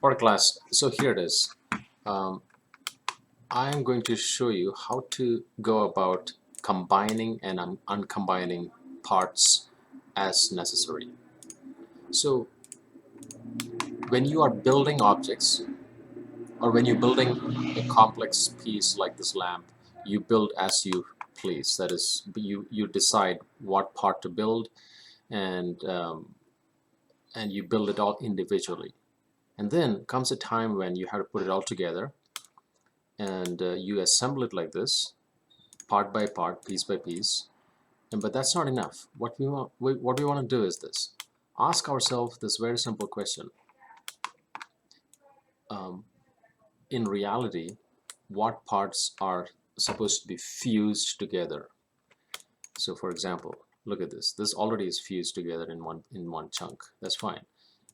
Alright class, so here it is. I am going to show you how to go about combining and uncombining parts as necessary. So when you are building objects, or when you're building a complex piece like this lamp, you build as you please. That is, you decide what part to build, and you build it all individually. And then comes a time when you have to put it all together, and you assemble it like this, part by part, piece by piece. But that's not enough. What we want to do is this: ask ourselves this very simple question. In reality, what parts are supposed to be fused together? So for example, look at this. This already is fused together in one chunk. That's fine.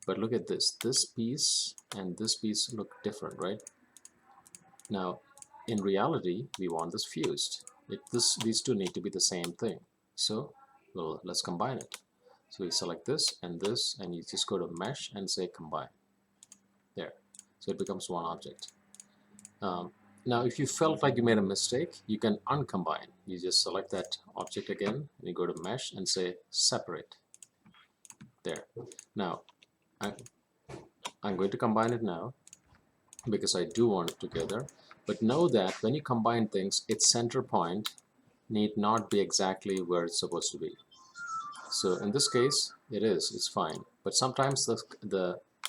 But look at this. This piece and this piece look different, right? Now, in reality, we want this fused. These two need to be the same thing. So, well, let's combine it. So we select this, and you just go to Mesh and say Combine. There. So it becomes one object. Now, if you felt like you made a mistake, you can uncombine. You just select that object again, and you go to Mesh and say Separate. There. Now, I'm going to combine it now, because I do want it together. But know that when you combine things, its center point need not be exactly where it's supposed to be. So in this case, it's fine. But sometimes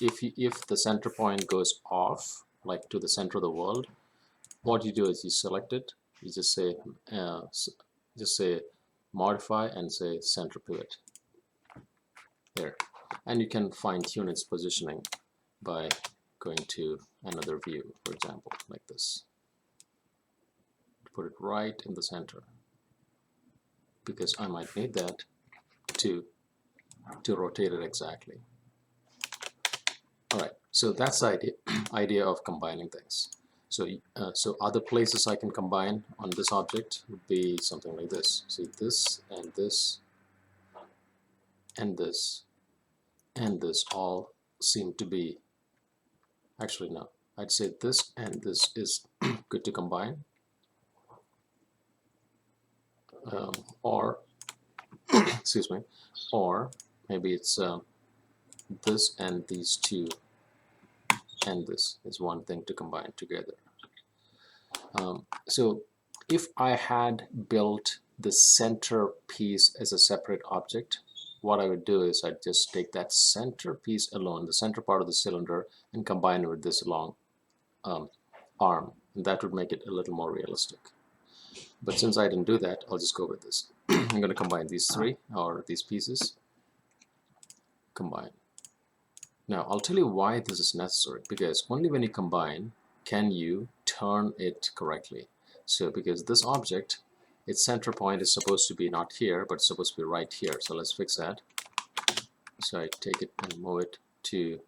if the center point goes off, like to the center of the world, what you do is you select it, you just say modify and say center pivot. There. And you can fine-tune its positioning by going to another view, for example, like this. Put it right in the center, because I might need that to rotate it exactly. Alright, so that's the idea of combining things. So, so other places I can combine on this object would be something like this. See, this and this and this and this all seem to be, actually no, I'd say this and this is good to combine. Or excuse me, or maybe it's this and these two and this is one thing to combine together. So if I had built the center piece as a separate object, what I would do is I'd just take that center piece alone, the center part of the cylinder, and combine it with this long arm, and that would make it a little more realistic. But since I didn't do that, I'll just go with this. I'm going to combine these three, or these pieces. Combine. Now, I'll tell you why this is necessary, because only when you combine can you turn it correctly. So, because this object, its center point is supposed to be not here, but it's supposed to be right here. So let's fix that. So I take it and move it to,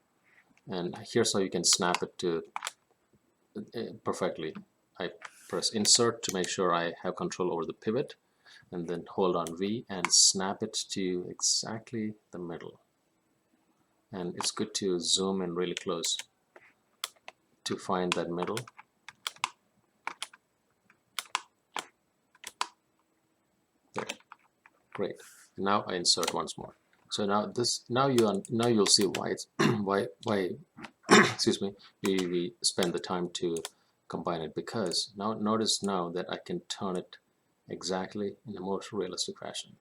and here's how you can snap it to perfectly. I press insert to make sure I have control over the pivot, and then hold on V and snap it to exactly the middle. And it's good to zoom in really close to find that middle. There. Great. Now I insert once more. So now you'll see why it's why excuse me, we spend the time to combine it, because now notice now that I can turn it exactly in the most realistic fashion.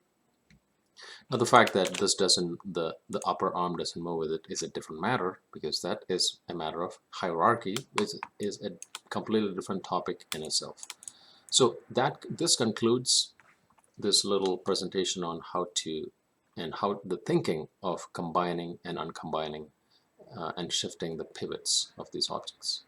Now the fact that this doesn't, the upper arm doesn't move with it is a different matter, because that is a matter of hierarchy, which is a completely different topic in itself. So this concludes this little presentation on how the thinking of combining and uncombining and shifting the pivots of these objects.